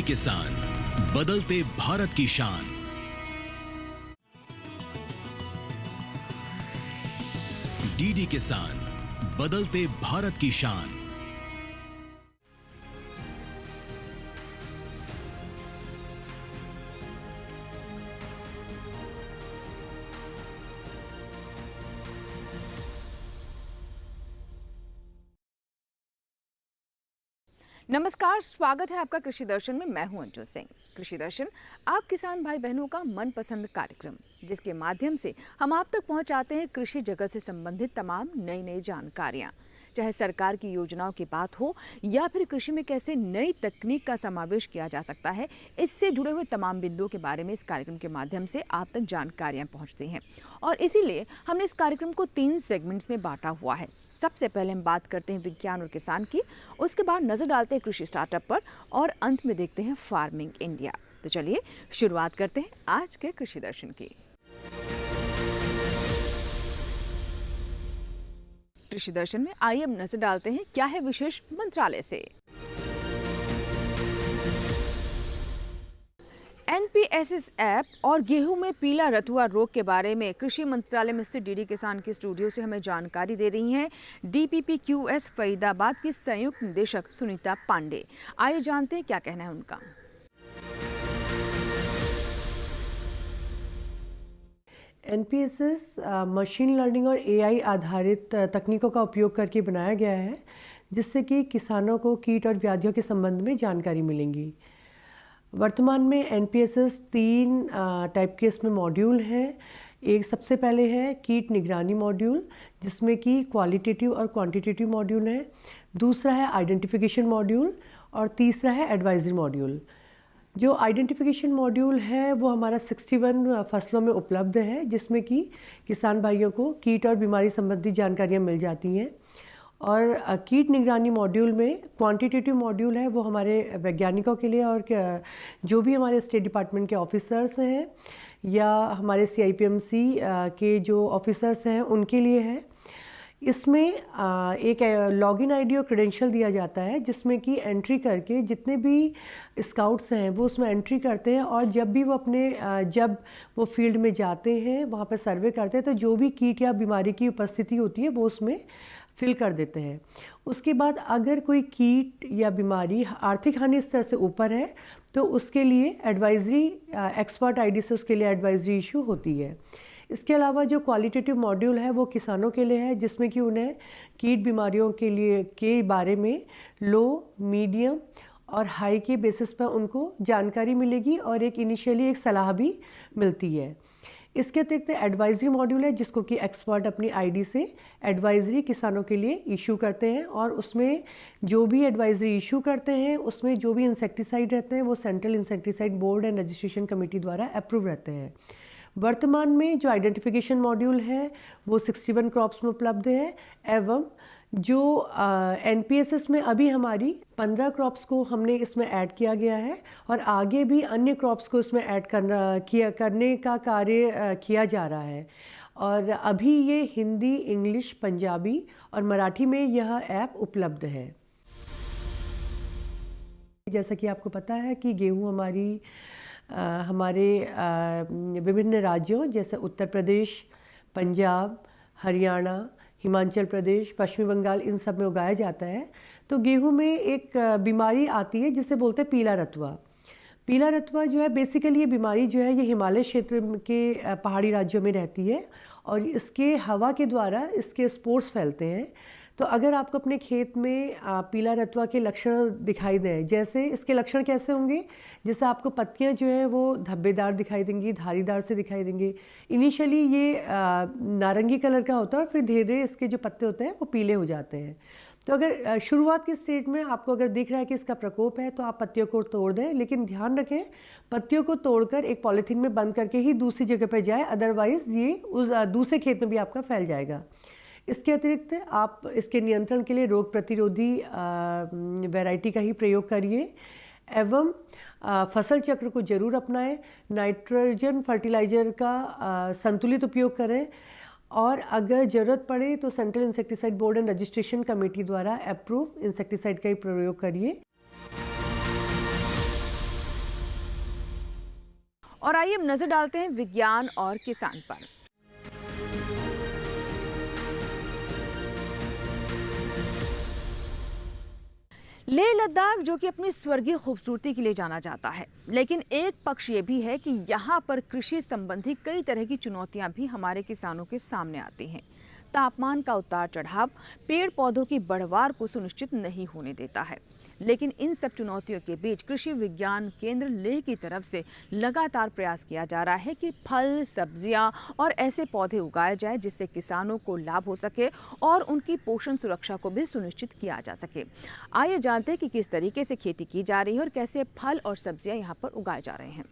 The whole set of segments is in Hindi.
किसान, बदलते भारत की शान। डीडी किसान, बदलते भारत की शान। नमस्कार, स्वागत है आपका कृषि दर्शन में। मैं हूं अंजुल सिंह। कृषि दर्शन आप किसान भाई बहनों का मनपसंद कार्यक्रम, जिसके माध्यम से हम आप तक पहुंचाते हैं कृषि जगत से संबंधित तमाम नई जानकारियां। चाहे सरकार की योजनाओं की बात हो या फिर कृषि में कैसे नई तकनीक का समावेश किया जा सकता है, इससे जुड़े हुए तमाम बिंदुओं के बारे में इस कार्यक्रम के माध्यम से आप तक जानकारियां पहुंचती हैं। और इसीलिए हमने इस कार्यक्रम को 3 सेगमेंट्स में बांटा हुआ है। सबसे पहले हम बात करते हैं विज्ञान और किसान की, उसके बाद नजर डालते हैं कृषि स्टार्टअप पर और अंत में देखते हैं फार्मिंग इंडिया। तो चलिए शुरुआत करते हैं आज के कृषि दर्शन की। कृषि दर्शन में आइए अब नजर डालते हैं क्या है विशेष मंत्रालय से। एनपीएसएस ऐप और गेहूं में पीला रतुआ रोग के बारे में कृषि मंत्रालय में स्थित डीडी किसान के स्टूडियो से हमें जानकारी दे रही हैं डीपीपीक्यूएस फरीदाबाद की संयुक्त निदेशक सुनीता पांडे। आइए जानते हैं क्या कहना है उनका। एनपीएसएस मशीन लर्निंग और एआई आधारित तकनीकों का उपयोग करके बनाया गया है, जिससे कि किसानों को कीट और व्याधियों के संबंध में जानकारी मिलेंगी। वर्तमान में एनपीएसएस 3 टाइप के इसमें मॉड्यूल हैं। एक सबसे पहले है कीट निगरानी मॉड्यूल, जिसमें कि क्वालिटेटिव और क्वांटिटेटिव मॉड्यूल है। दूसरा है आइडेंटिफिकेशन मॉड्यूल और तीसरा है एडवाइजरी मॉड्यूल। जो आइडेंटिफिकेशन मॉड्यूल है वो हमारा 61 फसलों में उपलब्ध है, जिसमें कि किसान भाइयों को कीट और बीमारी संबंधी जानकारियाँ मिल जाती हैं। और कीट निगरानी मॉड्यूल में क्वांटिटेटिव मॉड्यूल है, वो हमारे वैज्ञानिकों के लिए और जो भी हमारे स्टेट डिपार्टमेंट के ऑफिसर्स हैं या हमारे सीआईपीएमसी के जो ऑफिसर्स हैं उनके लिए है। इसमें एक लॉगिन आईडी और क्रेडेंशियल दिया जाता है, जिसमें कि एंट्री करके जितने भी स्काउट्स हैं वो उसमें एंट्री करते हैं और जब भी वो जब वो फील्ड में जाते हैं, वहाँ पर सर्वे करते हैं, तो जो भी कीट या बीमारी की उपस्थिति होती है वो उसमें फिल कर देते हैं। उसके बाद अगर कोई कीट या बीमारी आर्थिक हानि स्तर से ऊपर है तो उसके लिए एडवाइजरी एक्सपर्ट आईडी से उसके लिए एडवाइजरी इशू होती है। इसके अलावा जो क्वालिटेटिव मॉड्यूल है वो किसानों के लिए है, जिसमें कि उन्हें कीट बीमारियों के बारे में लो, मीडियम और हाई के बेसिस पर उनको जानकारी मिलेगी और इनिशियली एक सलाह भी मिलती है। इसके अतिरिक्त एडवाइजरी मॉड्यूल है, जिसको कि एक्सपर्ट अपनी आईडी से एडवाइजरी किसानों के लिए इशू करते हैं और उसमें जो भी एडवाइजरी इशू करते हैं उसमें जो भी इंसेक्टिसाइड रहते हैं वो central insecticide board and registration committee द्वारा अप्रूव रहते हैं। वर्तमान में जो आइडेंटिफिकेशन मॉड्यूल है वो 61 क्रॉप्स में उपलब्ध है एवं जो एनपीएसएस में अभी हमारी 15 क्रॉप्स को हमने इसमें ऐड किया गया है और आगे भी अन्य क्रॉप्स को इसमें ऐड करने का कार्य किया जा रहा है। और अभी ये हिंदी, इंग्लिश, पंजाबी और मराठी में यह ऐप उपलब्ध है। जैसा कि आपको पता है कि गेहूँ हमारे विभिन्न राज्यों जैसे उत्तर प्रदेश, पंजाब, हरियाणा, हिमाचल प्रदेश, पश्चिमी बंगाल, इन सब में उगाया जाता है। तो गेहूं में एक बीमारी आती है जिसे बोलते हैं पीला रतुआ। पीला रतुआ जो है बेसिकली ये बीमारी जो है ये हिमालय क्षेत्र के पहाड़ी राज्यों में रहती है और इसके हवा के द्वारा इसके स्पोर्स फैलते हैं। तो अगर आपको अपने खेत में पीला रतुआ के लक्षण दिखाई दें, जैसे इसके लक्षण कैसे होंगे, जैसे आपको पत्तियां जो है वो धब्बेदार दिखाई देंगी, धारीदार से दिखाई देंगी। इनिशियली ये नारंगी कलर का होता है और फिर धीरे धीरे इसके जो पत्ते होते हैं वो पीले हो जाते हैं। तो अगर शुरुआत के स्टेज में आपको अगर दिख रहा है कि इसका प्रकोप है तो आप पत्तियों को तोड़ दें, लेकिन ध्यान रखें पत्तियों को तोड़कर एक पॉलीथीन में बंद करके ही दूसरी जगह पर जाए, अदरवाइज़ ये उस दूसरे खेत में भी आपका फैल जाएगा। इसके अतिरिक्त आप इसके नियंत्रण के लिए रोग प्रतिरोधी वैरायटी का ही प्रयोग करिए एवं फसल चक्र को जरूर अपनाएं। नाइट्रोजन फर्टिलाइज़र का संतुलित उपयोग करें और अगर ज़रूरत पड़े तो central insecticide board and registration committee द्वारा अप्रूव इंसेक्टिसाइड का ही प्रयोग करिए। और आइए अब नजर डालते हैं विज्ञान और किसान पर। लेह लद्दाख जो कि अपनी स्वर्गीय खूबसूरती के लिए जाना जाता है, लेकिन एक पक्ष ये भी है कि यहाँ पर कृषि संबंधी कई तरह की चुनौतियाँ भी हमारे किसानों के सामने आती हैं। तापमान का उतार चढ़ाव पेड़ पौधों की बढ़वार को सुनिश्चित नहीं होने देता है, लेकिन इन सब चुनौतियों के बीच कृषि विज्ञान केंद्र लेह की तरफ से लगातार प्रयास किया जा रहा है कि फल, सब्जियां और ऐसे पौधे उगाए जाए जिससे किसानों को लाभ हो सके और उनकी पोषण सुरक्षा को भी सुनिश्चित किया जा सके। आइए जानते हैं कि किस तरीके से खेती की जा रही है और कैसे फल और सब्जियां यहाँ पर उगाए जा रहे हैं।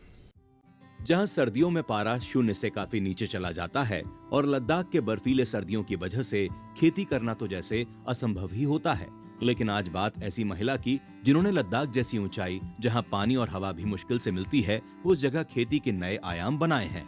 जहां सर्दियों में पारा शून्य से काफी नीचे चला जाता है और लद्दाख के बर्फीले सर्दियों की वजह से खेती करना तो जैसे असंभव ही होता है, लेकिन आज बात ऐसी महिला की जिन्होंने लद्दाख जैसी ऊंचाई, जहां पानी और हवा भी मुश्किल से मिलती है, उस जगह खेती के नए आयाम बनाए हैं।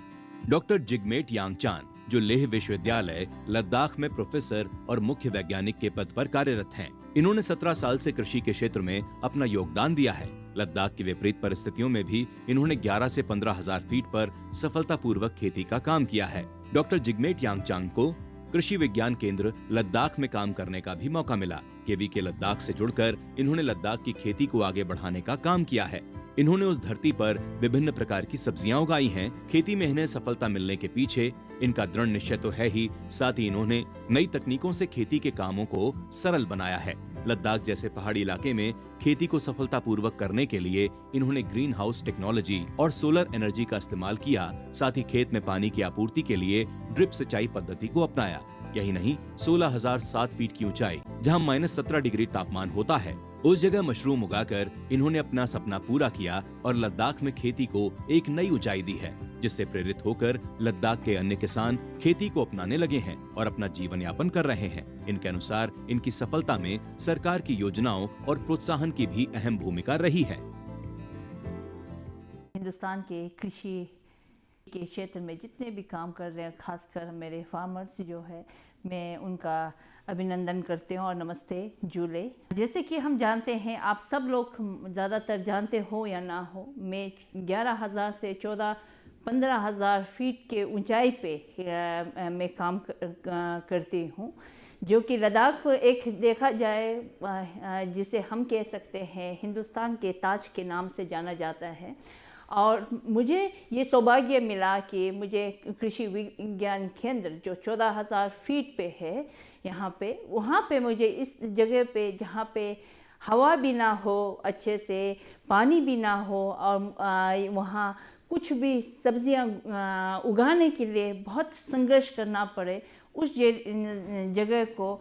डॉक्टर जिगमेट यांगचान, जो लेह विश्वविद्यालय लद्दाख में प्रोफेसर और मुख्य वैज्ञानिक के पद पर कार्यरत हैं। इन्होंने 17 साल से कृषि के क्षेत्र में अपना योगदान दिया है। लद्दाख की विपरीत परिस्थितियों में भी इन्होंने 11 से 15,000 फीट पर सफलतापूर्वक खेती का काम किया है। डॉक्टर जिगमेट यांगचान को कृषि विज्ञान केंद्र लद्दाख में काम करने का भी मौका मिला। केवी के लद्दाख से जुड़कर इन्होंने लद्दाख की खेती को आगे बढ़ाने का काम किया है। इन्होंने उस धरती पर विभिन्न प्रकार की सब्जियां उगाई हैं। खेती में इन्हें सफलता मिलने के पीछे इनका दृढ़ निश्चय तो है ही, साथ ही इन्होंने नई तकनीकों से खेती के कामों को सरल बनाया है। लद्दाख जैसे पहाड़ी इलाके में खेती को सफलतापूर्वक करने के लिए इन्होंने ग्रीन हाउस टेक्नोलॉजी और सोलर एनर्जी का इस्तेमाल किया। साथ ही खेत में पानी की आपूर्ति के लिए ड्रिप सिंचाई पद्धति को अपनाया। यही नहीं, 16,007 फीट की ऊंचाई, जहां -17 डिग्री तापमान होता है, उस जगह मशरूम उगाकर इन्होंने अपना सपना पूरा किया और लद्दाख में खेती को एक नई ऊंचाई दी है, जिससे प्रेरित होकर लद्दाख के अन्य किसान खेती को अपनाने लगे हैं और अपना जीवन यापन कर रहे हैं। इनके अनुसार इनकी सफलता में सरकार की योजनाओं और प्रोत्साहन की भी अहम भूमिका रही है। हिंदुस्तान के कृषि के क्षेत्र में जितने भी काम कर रहे हैं, खासकर मेरे फार्मर्स जो है, मैं उनका अभिनंदन करती हूँ और नमस्ते जूले। जैसे कि हम जानते हैं, आप सब लोग ज़्यादातर जानते हो या ना हो, मैं 11,000 से 14-15,000 फीट के ऊंचाई पे मैं काम करती हूँ, जो कि लद्दाख एक देखा जाए जिसे हम कह सकते हैं हिंदुस्तान के ताज के नाम से जाना जाता है। और मुझे ये सौभाग्य मिला कि मुझे कृषि विज्ञान केंद्र जो 14,000 फीट पे है, यहाँ पे, वहाँ पे मुझे इस जगह पे जहाँ पे हवा भी ना हो अच्छे से, पानी भी ना हो और वहाँ कुछ भी सब्जियाँ उगाने के लिए बहुत संघर्ष करना पड़े, उस जगह को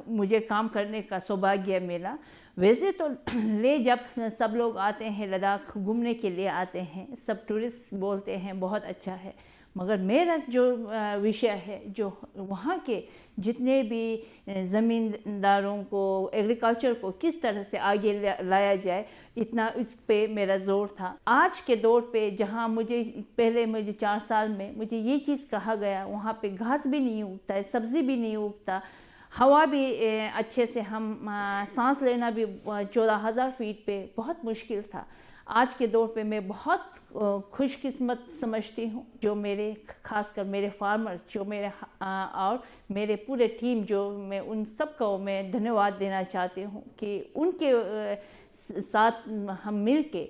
मुझे काम करने का सौभाग्य मिला। वैसे तो ले जब सब लोग आते हैं लद्दाख घूमने के लिए आते हैं, सब टूरिस्ट बोलते हैं बहुत अच्छा है, मगर मेरा जो विषय है, जो वहाँ के जितने भी ज़मींदारों को, एग्रीकल्चर को किस तरह से आगे लाया जाए, इतना इस पे मेरा ज़ोर था। आज के दौर पे जहाँ मुझे 4 साल में मुझे ये चीज़ कहा गया, वहाँ पे घास भी नहीं उगता है, सब्ज़ी भी नहीं उगता, हवा भी अच्छे से हम सांस लेना भी 14,000 फीट पे बहुत मुश्किल था। आज के दौर पे मैं बहुत खुशकिस्मत समझती हूँ, जो मेरे खासकर मेरे फार्मर्स जो मेरे और मेरे पूरे टीम, जो मैं उन सबको मैं धन्यवाद देना चाहती हूँ कि उनके साथ हम मिल के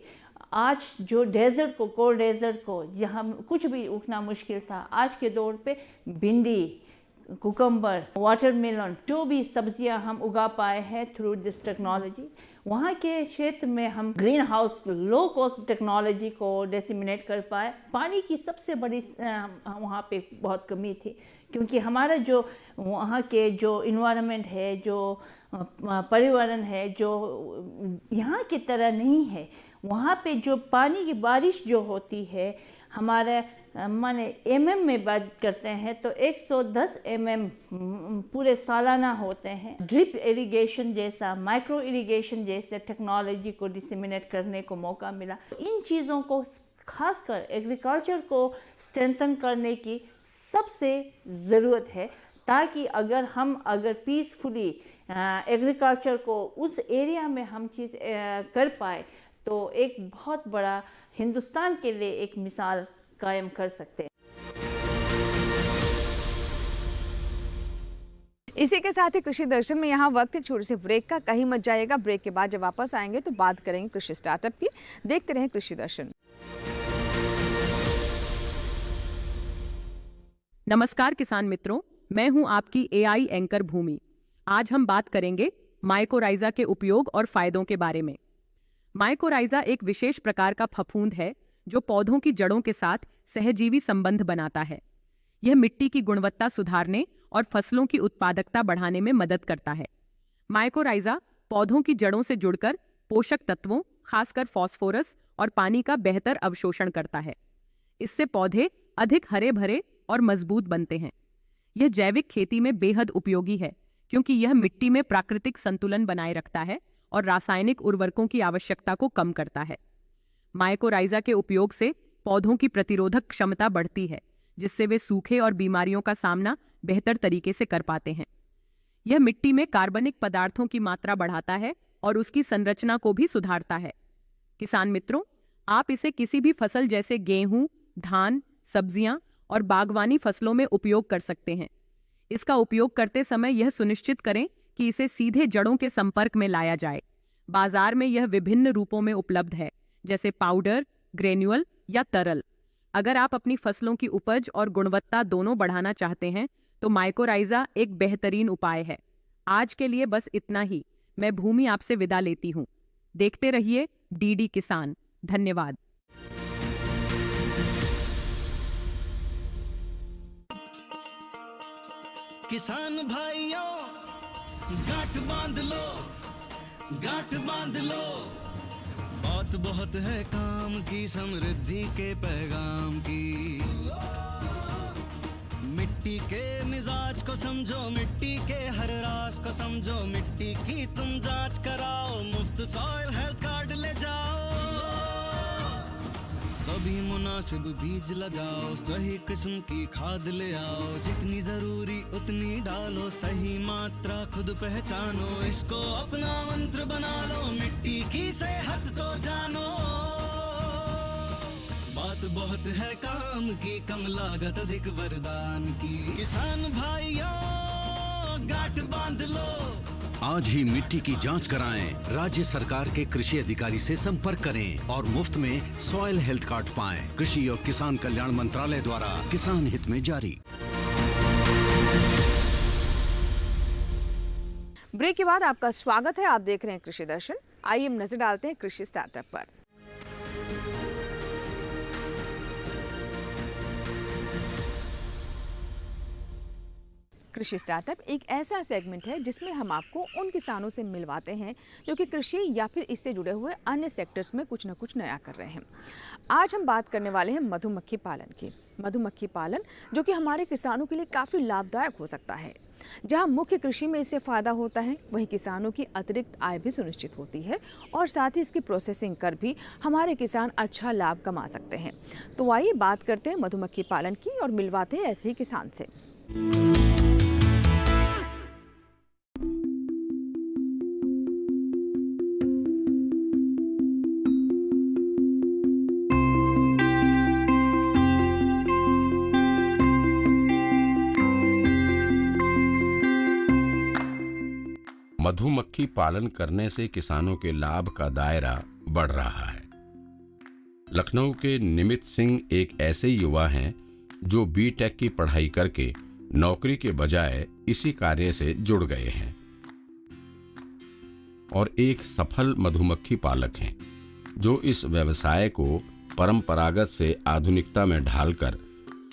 आज जो डेजर्ट को, कोल्ड डेजर्ट को, जहाँ कुछ भी उगना मुश्किल था, आज के दौर पे भिंडी, कुकम्बर, वाटरमेलन, जो भी सब्जियां हम उगा पाए हैं थ्रू दिस टेक्नोलॉजी, वहाँ के क्षेत्र में हम green house low cost technology को डिसेमिनेट कर पाए। पानी की सबसे बड़ी वहाँ पे बहुत कमी थी, क्योंकि हमारा जो वहाँ के जो इन्वायरमेंट है, जो पर्यावरण है, जो यहाँ की तरह नहीं है। वहाँ पे जो पानी की बारिश जो होती है, हमारे माने एमएम में बात करते हैं तो 110 एमएम पूरे सालाना होते हैं। ड्रिप इरिगेशन जैसा, माइक्रो इरिगेशन जैसे टेक्नोलॉजी को डिसेमिनेट करने को मौका मिला। इन चीज़ों को खासकर एग्रीकल्चर को स्ट्रेंथन करने की सबसे ज़रूरत है, ताकि अगर पीसफुली एग्रीकल्चर को उस एरिया में हम चीज़ कर पाए, तो एक बहुत बड़ा हिंदुस्तान के लिए एक मिसाल कायम कर सकते हैं। इसी के साथ ही कृषि दर्शन में यहाँ वक्त है छोटे से ब्रेक का। कहीं मत जाइएगा, ब्रेक के बाद जब वापस आएंगे तो बात करेंगे कृषि स्टार्टअप की। देखते रहें कृषि दर्शन। नमस्कार किसान मित्रों, मैं हूं आपकी एआई एंकर भूमि। आज हम बात करेंगे माइकोराइजा के उपयोग और फायदों के बारे में। माइकोराइजा एक विशेष प्रकार का फफूंद है जो पौधों की जड़ों के साथ सहजीवी संबंध बनाता है। यह मिट्टी की गुणवत्ता सुधारने और फसलों की उत्पादकता बढ़ाने में मदद करता है। माइकोराइजा पौधों की जड़ों से जुड़कर पोषक तत्वों, खासकर फास्फोरस और पानी का बेहतर अवशोषण करता है। इससे पौधे अधिक हरे भरे और मजबूत बनते हैं। यह जैविक खेती में बेहद उपयोगी है क्योंकि यह मिट्टी में प्राकृतिक संतुलन बनाए रखता है और रासायनिक उर्वरकों की आवश्यकता को कम करता है। माइकोराइजा के उपयोग से पौधों की प्रतिरोधक क्षमता बढ़ती है, जिससे वे सूखे और बीमारियों का सामना बेहतर तरीके से कर पाते हैं। यह मिट्टी में कार्बनिक पदार्थों की मात्रा बढ़ाता है और उसकी संरचना को भी सुधारता है। किसान मित्रों, आप इसे किसी भी फसल जैसे गेहूं, धान, सब्जियां और बागवानी फसलों में उपयोग कर सकते हैं। इसका उपयोग करते समय यह सुनिश्चित करें कि इसे सीधे जड़ों के संपर्क में लाया जाए। बाजार में यह विभिन्न रूपों में उपलब्ध है, जैसे पाउडर, ग्रेन्युअल या तरल। अगर आप अपनी फसलों की उपज और गुणवत्ता दोनों बढ़ाना चाहते हैं तो माइकोराइजा एक बेहतरीन उपाय है। आज के लिए बस इतना ही। मैं भूमि आपसे विदा लेती हूँ। देखते रहिए डीडी किसान। धन्यवाद। किसान भाइयों, गांठ बांध लो, गांठ बांध लो। बात बहुत है काम की, समृद्धि के पैगाम की। मिट्टी के मिजाज को समझो, मिट्टी के हर राज को समझो। मिट्टी की तुम जांच कराओ, मुफ्त सॉइल हेल्थ कार्ड ले जाओ। कभी मुनासिब बीज लगाओ, सही किस्म की खाद ले आओ। जितनी जरूरी उतनी डालो, सही मात्रा खुद पहचानो। इसको अपना मंत्र बना लो, मिट्टी की सेहत तो जानो। बात बहुत है काम की, कम लागत अधिक वरदान की। किसान भाइयों, गांठ बांध लो। आज ही मिट्टी की जांच कराएं। राज्य सरकार के कृषि अधिकारी से संपर्क करें और मुफ्त में सॉइल हेल्थ कार्ड पाएं। कृषि और किसान कल्याण मंत्रालय द्वारा किसान हित में जारी। ब्रेक के बाद आपका स्वागत है। आप देख रहे हैं कृषि दर्शन। आइए हम नजर डालते हैं कृषि स्टार्टअप पर। कृषि स्टार्टअप एक ऐसा सेगमेंट है जिसमें हम आपको उन किसानों से मिलवाते हैं जो कि कृषि या फिर इससे जुड़े हुए अन्य सेक्टर्स में कुछ न कुछ नया कर रहे हैं। आज हम बात करने वाले हैं मधुमक्खी पालन की। मधुमक्खी पालन जो कि हमारे किसानों के लिए काफ़ी लाभदायक हो सकता है। जहां मुख्य कृषि में इससे फ़ायदा होता है, वहीं किसानों की अतिरिक्त आय भी सुनिश्चित होती है और साथ ही इसकी प्रोसेसिंग कर भी हमारे किसान अच्छा लाभ कमा सकते हैं। तो आइए बात करते हैं मधुमक्खी पालन की और मिलवाते हैं ऐसे ही किसान से। मधुमक्खी पालन करने से किसानों के लाभ का दायरा बढ़ रहा है। लखनऊ के निमित सिंह एक ऐसे युवा हैं जो बीटेक की पढ़ाई करके नौकरी के बजाय इसी कार्य से जुड़ गए हैं और एक सफल मधुमक्खी पालक हैं जो इस व्यवसाय को परंपरागत से आधुनिकता में ढालकर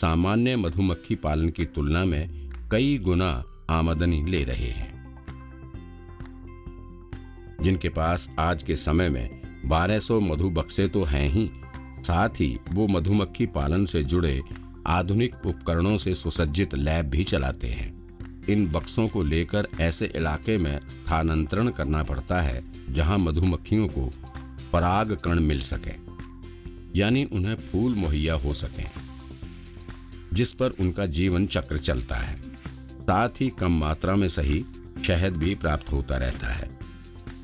सामान्य मधुमक्खी पालन की तुलना में कई गुना आमदनी ले रहे हैं। जिनके पास आज के समय में 1200 मधु बक्से तो हैं ही, साथ ही वो मधुमक्खी पालन से जुड़े आधुनिक उपकरणों से सुसज्जित लैब भी चलाते हैं। इन बक्सों को लेकर ऐसे इलाके में स्थानांतरण करना पड़ता है जहां मधुमक्खियों को परागकण मिल सके, यानी उन्हें फूल मुहैया हो सके, जिस पर उनका जीवन चक्र चलता है। साथ ही कम मात्रा में सही शहद भी प्राप्त होता रहता है।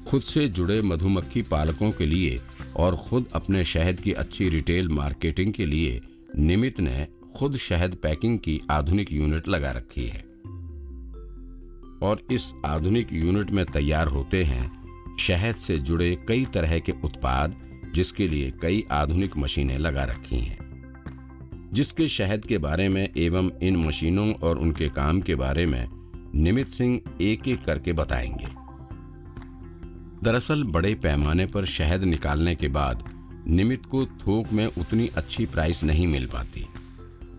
खुद से जुड़े मधुमक्खी पालकों के लिए और खुद अपने शहद की अच्छी रिटेल मार्केटिंग के लिए निमित ने खुद शहद पैकिंग की आधुनिक यूनिट लगा रखी है और इस आधुनिक यूनिट में तैयार होते हैं शहद से जुड़े कई तरह के उत्पाद, जिसके लिए कई आधुनिक मशीनें लगा रखी हैं, जिसके शहद के बारे में एवं इन मशीनों और उनके काम के बारे में निमित सिंह एक एक करके बताएंगे। दरअसल बड़े पैमाने पर शहद निकालने के बाद निमित को थोक में उतनी अच्छी प्राइस नहीं मिल पाती,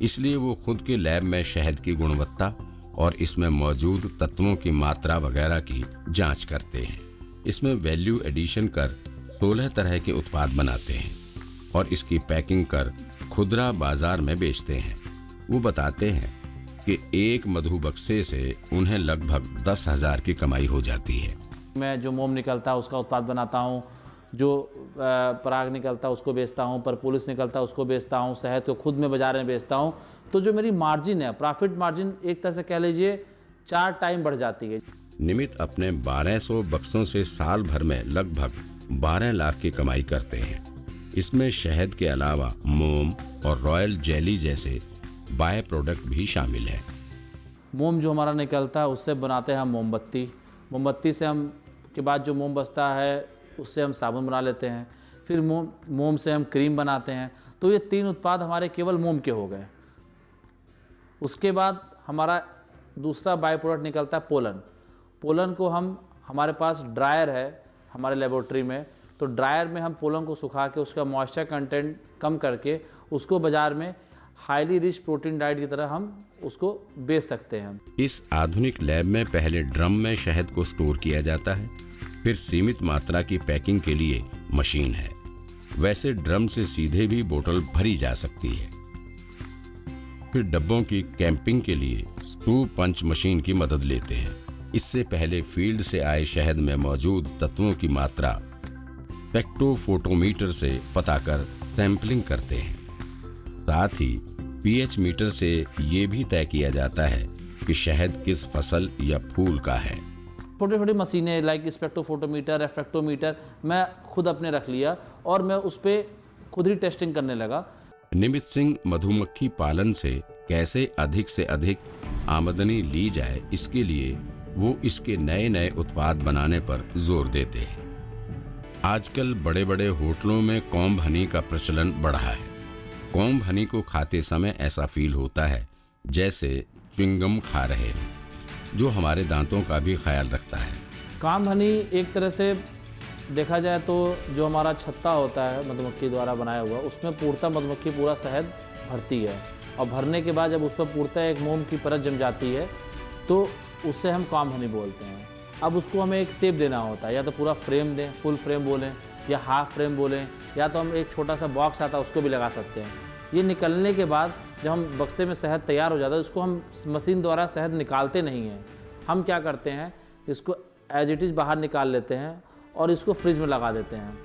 इसलिए वो खुद के लैब में शहद की गुणवत्ता और इसमें मौजूद तत्वों की मात्रा वगैरह की जांच करते हैं। इसमें वैल्यू एडिशन कर 16 तरह के उत्पाद बनाते हैं और इसकी पैकिंग कर खुदरा बाजार में बेचते हैं। वो बताते हैं कि एक मधु बक्से से उन्हें लगभग 10,000 की कमाई हो जाती है। मैं जो मोम निकलता है उसका उत्पाद बनाता हूँ, जो पराग निकलता है उसको बेचता हूँ, परपुलिस निकलता है उसको बेचता हूँ, शहद को खुद में बाजार में बेचता हूँ। तो जो मेरी मार्जिन है, प्रॉफिट मार्जिन एक तरह से कह लीजिए 4 टाइम बढ़ जाती है। निमित अपने 1200 बक्सों से साल भर में लगभग 12 लाख की कमाई करते हैं। इसमें शहद के अलावा मोम और रॉयल जेली जैसे बाय प्रोडक्ट भी शामिल हैं। मोम जो हमारा निकलता है उससे बनाते हैं हम मोमबत्ती। मोमबत्ती से हम के बाद जो मोम बचता है उससे हम साबुन बना लेते हैं। फिर मोम से हम क्रीम बनाते हैं। तो ये 3 उत्पाद हमारे केवल मोम के हो गए। उसके बाद हमारा दूसरा बाय प्रोडक्ट निकलता है पोलन। पोलन को हमारे पास ड्रायर है हमारे लेबोरेटरी में, तो ड्रायर में हम पोलन को सुखा के उसका मॉइस्चर कंटेंट कम करके उसको बाज़ार में हाईली रिच प्रोटीन डाइट की तरह हम उसको बेच सकते हैं। इस आधुनिक लैब में पहले ड्रम में शहद को स्टोर किया जाता है, फिर सीमित मात्रा की पैकिंग के लिए मशीन है। वैसे ड्रम से सीधे भी बोतल भरी जा सकती है। फिर डब्बों की कैंपिंग के लिए स्क्रू पंच मशीन की मदद लेते हैं। इससे पहले फील्ड से आए शहद में मौजूद तत्वों की मात्रा स्पेक्ट्रोफोटोमीटर से पता कर सैंपलिंग करते हैं। साथ ही पीएच मीटर से ये भी तय किया जाता है कि शहद किस फसल या फूल का है। छोटी छोटी मशीनें लाइक स्पेक्ट्रोफोटोमीटर, रेफ्रेक्टोमीटर मैं खुद अपने रख लिया और मैं उस पर खुद ही टेस्टिंग करने लगा। निमित सिंह मधुमक्खी पालन से कैसे अधिक से अधिक आमदनी ली जाए, इसके लिए वो इसके नए नए उत्पाद बनाने पर जोर देते हैं। आजकल बड़े बड़े होटलों में कॉम्ब हनी का प्रचलन बढ़ा है। कॉम्ब हनी को खाते समय ऐसा फील होता है जैसे च्युइंगम खा रहे हैं, जो हमारे दांतों का भी ख्याल रखता है। कॉम्ब हनी एक तरह से देखा जाए तो जो हमारा छत्ता होता है मधुमक्खी द्वारा बनाया हुआ, उसमें पूर्णतः मधुमक्खी पूरा शहद भरती है और भरने के बाद जब उस पर पूर्णतः एक मोम की परत जम जाती है तो उससे हम कॉम्ब हनी बोलते हैं। अब उसको हमें एक शेप देना होता है, या तो पूरा फ्रेम दें, फुल फ्रेम बोलें, या हाफ फ्रेम बोलें, या तो हम एक छोटा सा बॉक्स आता है उसको भी लगा सकते हैं। ये निकलने के बाद जब हम बक्से में शहद तैयार हो जाता है, इसको हम मशीन द्वारा शहद निकालते नहीं हैं। हम क्या करते हैं, इसको एज इट इज़ बाहर निकाल लेते हैं और इसको फ्रिज में लगा देते हैं।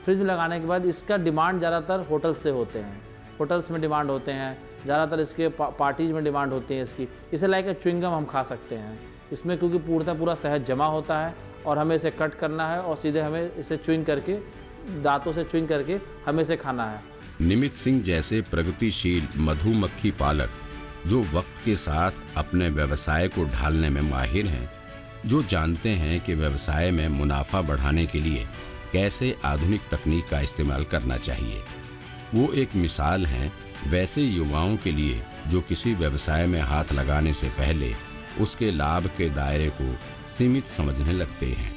फ्रिज में लगाने के बाद इसका डिमांड ज़्यादातर होटल से होते हैं, होटल्स में डिमांड होते हैं, ज़्यादातर इसके पार्टीज में डिमांड होती है इसकी। इसे लाइक च्युइंगम हम खा सकते हैं इसमें, क्योंकि पूरा शहद जमा होता है और हमें इसे कट करना है और सीधे हमें इसे च्युइंग करके, दांतों से च्युइंग करके हमें इसे खाना है। निमित सिंह जैसे प्रगतिशील मधुमक्खी पालक जो वक्त के साथ अपने व्यवसाय को ढालने में माहिर हैं, जो जानते हैं कि व्यवसाय में मुनाफा बढ़ाने के लिए कैसे आधुनिक तकनीक का इस्तेमाल करना चाहिए, वो एक मिसाल हैं वैसे युवाओं के लिए जो किसी व्यवसाय में हाथ लगाने से पहले उसके लाभ के दायरे को सीमित समझने लगते हैं।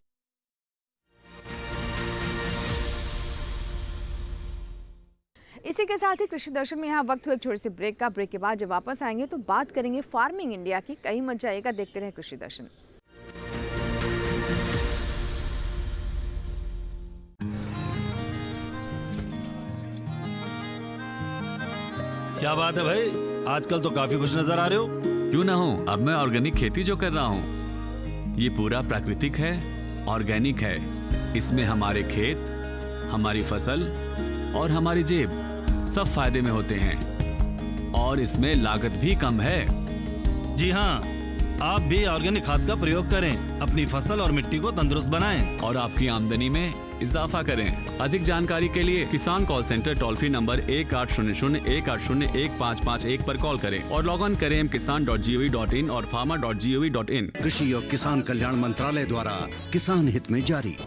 इसी के साथ ही कृषि दर्शन में यहाँ वक्त हुआ एक छोटे से ब्रेक का। ब्रेक के बाद जब वापस आएंगे तो बात करेंगे फार्मिंग इंडिया की। कहीं मत जाइएगा, देखते रहें कृषि दर्शन। क्या बात है भाई, आजकल तो काफी खुश नजर आ रहे हो। क्यों ना हूँ, अब मैं ऑर्गेनिक खेती जो कर रहा हूँ ये पूरा प्राकृतिक है, ऑर्गेनिक है। इसमें हमारे खेत, हमारी फसल और हमारी जेब सब फायदे में होते हैं और इसमें लागत भी कम है। जी हाँ, आप भी ऑर्गेनिक खाद का प्रयोग करें, अपनी फसल और मिट्टी को तंदुरुस्त बनाएं और आपकी आमदनी में इजाफा करें। अधिक जानकारी के लिए किसान call centre toll free number 1800-180-1551 पर कॉल करें और लॉग ऑन करें kisan.gov.in और farmer.gov.in। कृषि और किसान कल्याण मंत्रालय द्वारा किसान हित में जारी।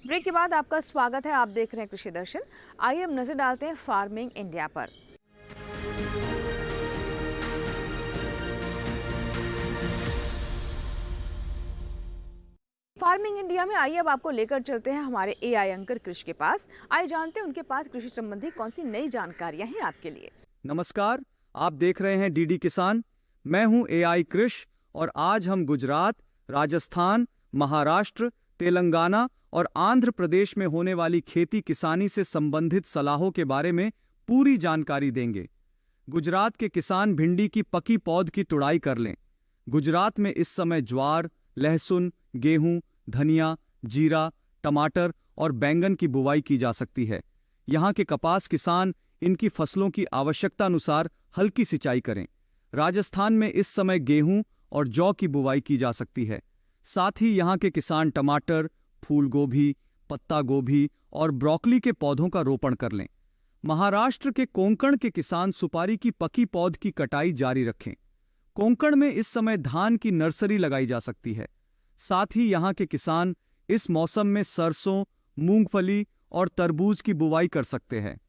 ब्रेक के बाद आपका स्वागत है। आप देख रहे हैं कृषि दर्शन। आइए अब नजर डालते हैं फार्मिंग इंडिया पर। फार्मिंग इंडिया में आइए अब आपको लेकर चलते हैं हमारे एआई एंकर कृषि के पास। आइए जानते हैं उनके पास कृषि संबंधी कौन सी नई जानकारियां हैं आपके लिए। नमस्कार, आप देख रहे हैं डीडी किसान। मैं हूं एआई कृषि और आज हम गुजरात, राजस्थान, महाराष्ट्र, तेलंगाना और आंध्र प्रदेश में होने वाली खेती किसानी से संबंधित सलाहों के बारे में पूरी जानकारी देंगे। गुजरात के किसान भिंडी की पकी पौध की तुड़ाई कर लें। गुजरात में इस समय ज्वार, लहसुन, गेहूं, धनिया, जीरा, टमाटर और बैंगन की बुवाई की जा सकती है। यहाँ के कपास किसान इनकी फसलों की आवश्यकता अनुसार हल्की सिंचाई करें। राजस्थान में इस समय गेहूं और जौ की बुवाई की जा सकती है। साथ ही यहाँ के किसान टमाटर, फूल गोभी, पत्ता गोभी और ब्रोकली के पौधों का रोपण कर लें। महाराष्ट्र के कोंकण के किसान सुपारी की पकी पौध की कटाई जारी रखें। कोंकण में इस समय धान की नर्सरी लगाई जा सकती है। साथ ही यहाँ के किसान इस मौसम में सरसों, मूंगफली और तरबूज की बुवाई कर सकते हैं।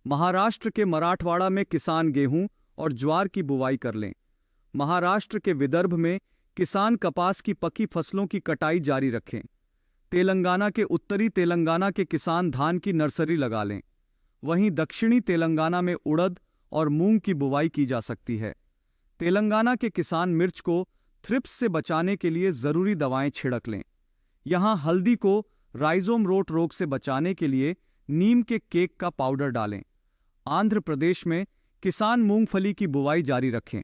महाराष्ट्र के मराठवाड़ा में किसान गेहूं और ज्वार की बुवाई कर लें। महाराष्ट्र के विदर्भ में किसान कपास की पकी फसलों की कटाई जारी रखें। तेलंगाना के उत्तरी तेलंगाना के किसान धान की नर्सरी लगा लें। वहीं दक्षिणी तेलंगाना में उड़द और मूंग की बुवाई की जा सकती है। तेलंगाना के किसान मिर्च को थ्रिप्स से बचाने के लिए जरूरी दवाएं छिड़क लें। यहाँ हल्दी को राइजोम रोट रोग से बचाने के लिए नीम के केक का पाउडर डालें। आंध्र प्रदेश में किसान मूंगफली की बुवाई जारी रखें।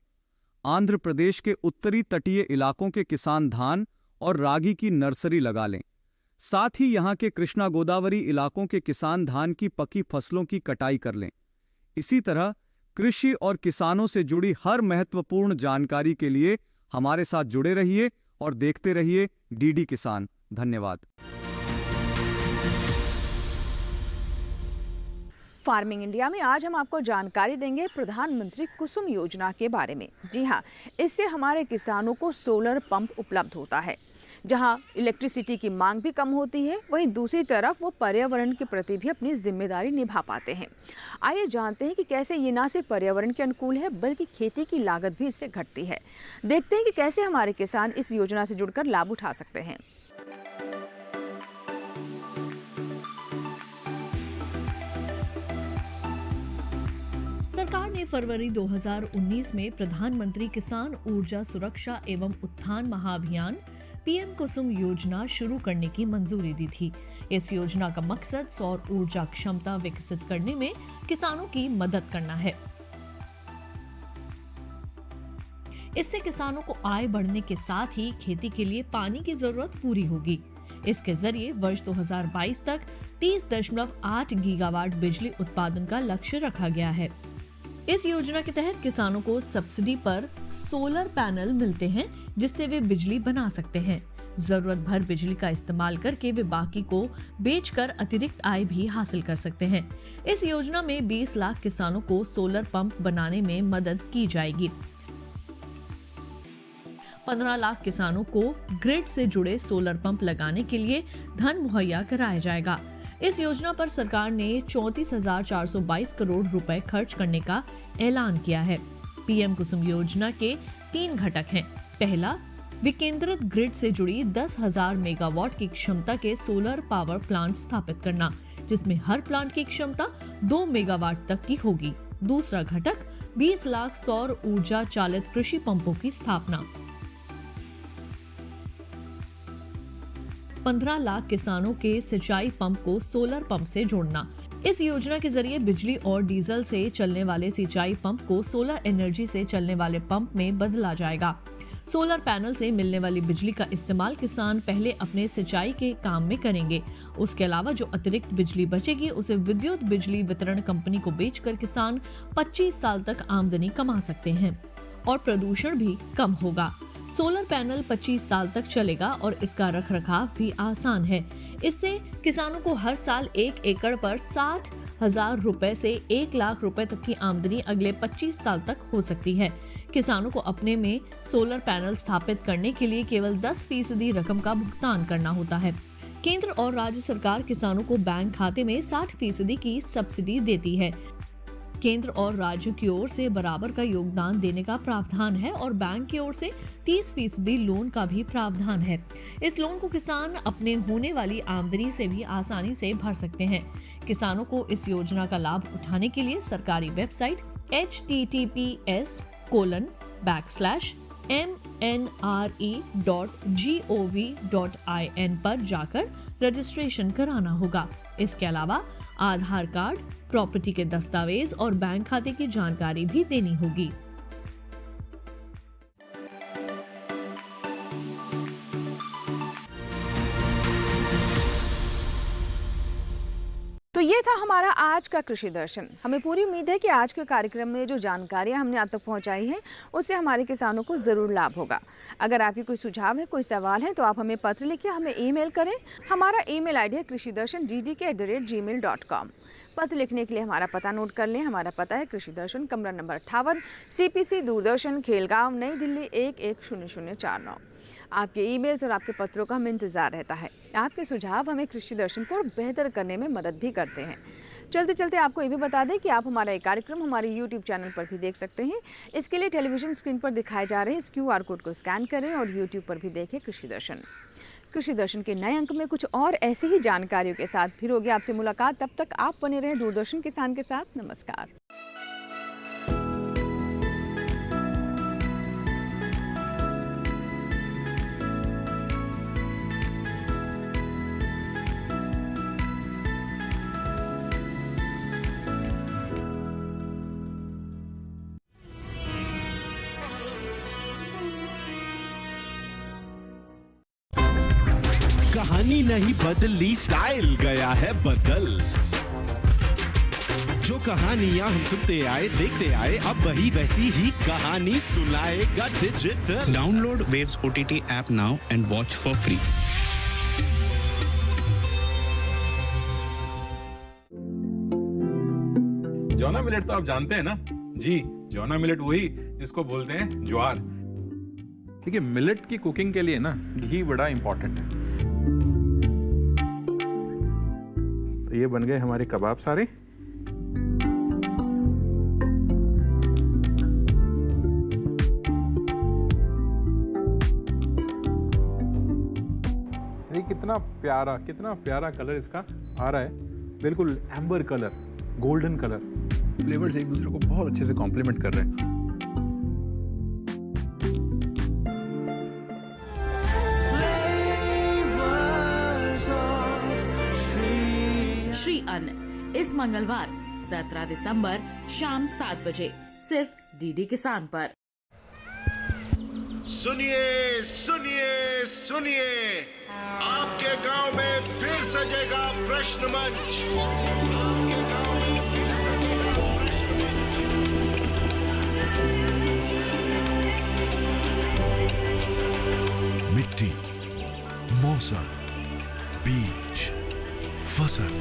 आंध्र प्रदेश के उत्तरी तटीय इलाकों के किसान धान और रागी की नर्सरी लगा लें। साथ ही यहाँ के कृष्णा गोदावरी इलाकों के किसान धान की पकी फसलों की कटाई कर लें। इसी तरह कृषि और किसानों से जुड़ी हर महत्वपूर्ण जानकारी के लिए हमारे साथ जुड़े रहिए और देखते रहिए डीडी किसान। धन्यवाद। फार्मिंग इंडिया में आज हम आपको जानकारी देंगे प्रधानमंत्री कुसुम योजना के बारे में। जी हाँ, इससे हमारे किसानों को सोलर पंप उपलब्ध होता है। जहां इलेक्ट्रिसिटी की मांग भी कम होती है, वहीं दूसरी तरफ वो पर्यावरण के प्रति भी अपनी जिम्मेदारी निभा पाते हैं। आइए जानते हैं कि कैसे ये ना सिर्फ पर्यावरण के अनुकूल है बल्कि खेती की लागत भी इससे घटती है। देखते हैं कि कैसे हमारे किसान इस योजना से जुड़कर लाभ उठा सकते हैं। सरकार ने फरवरी 2019 में प्रधानमंत्री किसान ऊर्जा सुरक्षा एवं उत्थान महाअभियान पीएम कुसुम योजना शुरू करने की मंजूरी दी थी। इस योजना का मकसद सौर ऊर्जा क्षमता विकसित करने में किसानों की मदद करना है। इससे किसानों को आय बढ़ने के साथ ही खेती के लिए पानी की जरूरत पूरी होगी। इसके जरिए वर्ष 2022 तक 30.8 गीगावाट बिजली उत्पादन का लक्ष्य रखा गया है। इस योजना के तहत किसानों को सब्सिडी पर सोलर पैनल मिलते हैं जिससे वे बिजली बना सकते हैं। जरूरत भर बिजली का इस्तेमाल करके वे बाकी को बेचकर अतिरिक्त आय भी हासिल कर सकते हैं। इस योजना में 20 लाख किसानों को सोलर पंप बनाने में मदद की जाएगी। 15 लाख किसानों को ग्रिड से जुड़े सोलर पंप लगाने के लिए धन मुहैया कराया जाएगा। इस योजना पर सरकार ने 34,422 करोड़ रुपए खर्च करने का ऐलान किया है। पीएम कुसुम योजना के 3 घटक हैं। पहला, विकेंद्रित ग्रिड से जुड़ी 10,000 मेगावाट की क्षमता के सोलर पावर प्लांट स्थापित करना, जिसमें हर प्लांट की क्षमता 2 मेगावाट तक की होगी। दूसरा घटक 20 लाख सौर ऊर्जा चालित कृषि पंपों की स्थापना। 15 लाख किसानों के सिंचाई पंप को सोलर पंप से जोड़ना। इस योजना के जरिए बिजली और डीजल से चलने वाले सिंचाई पंप को सोलर एनर्जी से चलने वाले पंप में बदला जाएगा। सोलर पैनल से मिलने वाली बिजली का इस्तेमाल किसान पहले अपने सिंचाई के काम में करेंगे। उसके अलावा जो अतिरिक्त बिजली बचेगी उसे विद्युत बिजली वितरण कंपनी को बेचकर किसान 25 साल तक आमदनी कमा सकते हैं और प्रदूषण भी कम होगा। सोलर पैनल 25 साल तक चलेगा और इसका रखरखाव भी आसान है। इससे किसानों को हर साल 1 एकड़ पर 60,000 रुपए से 1 लाख रुपए तक की आमदनी अगले 25 साल तक हो सकती है। किसानों को अपने में सोलर पैनल स्थापित करने के लिए केवल 10% रकम का भुगतान करना होता है। केंद्र और राज्य सरकार किसानों को बैंक खाते में 60% की सब्सिडी देती है। केंद्र और राज्य की ओर से बराबर का योगदान देने का प्रावधान है और बैंक की ओर से 30% लोन का भी प्रावधान है। इस लोन को किसान अपने होने वाली आमदनी से भी आसानी से भर सकते हैं। किसानों को इस योजना का लाभ उठाने के लिए सरकारी वेबसाइट https://mnre.gov.in पर जाकर रजिस्ट्रेशन कराना होगा। इसके अलावा आधार कार्ड, प्रॉपर्टी के दस्तावेज और बैंक खाते की जानकारी भी देनी होगी। तो ये था हमारा आज का कृषि दर्शन। हमें पूरी उम्मीद है कि आज के कार्यक्रम में जो जानकारियां हमने आप तक पहुंचाई हैं उससे हमारे किसानों को ज़रूर लाभ होगा। अगर आपके कोई सुझाव है, कोई सवाल है तो आप हमें पत्र लिखिए, हमें ईमेल करें। हमारा ईमेल आईडी है krishidarshan@gmail.com। पत्र लिखने के लिए हमारा पता नोट कर लें। हमारा पता है कृषि दर्शन, कमरा नंबर 58, CPC, दूरदर्शन, खेलगांव, नई दिल्ली 110049। आपके ईमेल्स और आपके पत्रों का हमें इंतज़ार रहता है। आपके सुझाव हमें कृषि दर्शन को बेहतर करने में मदद भी करते हैं। चलते चलते आपको ये भी बता दें कि आप हमारा ये कार्यक्रम हमारे YouTube चैनल पर भी देख सकते हैं। इसके लिए टेलीविज़न स्क्रीन पर दिखाए जा रहे हैं इस QR कोड को स्कैन करें और YouTube पर भी देखें कृषि दर्शन। कृषि दर्शन के नए अंक में कुछ और ऐसी ही जानकारियों के साथ फिर होगी आपसे मुलाकात। तब तक आप बने रहें दूरदर्शन किसान के साथ। नमस्कार। कहानी नहीं बदली, स्टाइल गया है बदल। जो कहानियां हम सुनते आए, देखते आए, अब वही वैसी ही कहानी सुनाएगा digital. Download waves OTT app now and watch for free. जौना मिलेट तो आप जानते हैं ना जी। जौना मिलेट वही जिसको बोलते हैं ज्वार। देखिए, मिलेट की कुकिंग के लिए ना घी बड़ा इंपॉर्टेंट है। तो ये बन गए हमारे कबाब सारे। ये कितना प्यारा कलर इसका आ रहा है। बिल्कुल amber colour, golden colour. Flavours एक दूसरे को बहुत अच्छे से कॉम्प्लीमेंट कर रहे हैं। श्री अन्न इस मंगलवार 17 दिसंबर शाम 7 बजे सिर्फ DD किसान पर। सुनिए सुनिए सुनिए, आपके गांव में फिर सजेगा प्रश्न मंच। आपके गांव में फिर सजेगा प्रश्न मंच। मिट्टी, मौसम, बीज, फसल,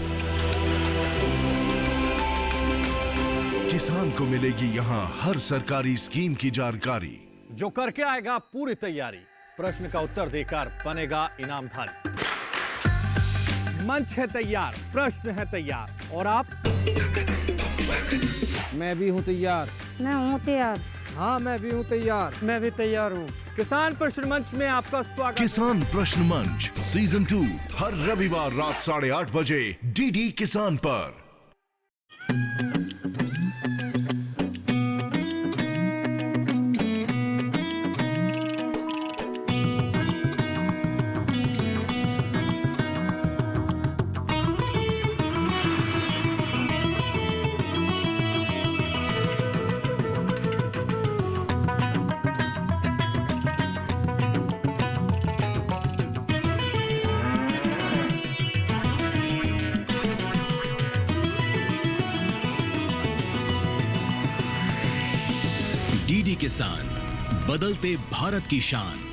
किसान को मिलेगी यहाँ हर सरकारी स्कीम की जानकारी। जो करके आएगा पूरी तैयारी, प्रश्न का उत्तर देकर बनेगा इनामधारी। मंच है तैयार, प्रश्न है तैयार, और आप? मैं भी हूँ तैयार। मैं हूँ तैयार। हाँ, मैं भी हूँ तैयार। मैं भी तैयार हूँ। किसान प्रश्न मंच में आपका स्वागत। किसान प्रश्न मंच सीजन 2 हर रविवार रात 8:30 बजे DD किसान पर। DD किसान बदलते भारत की शान।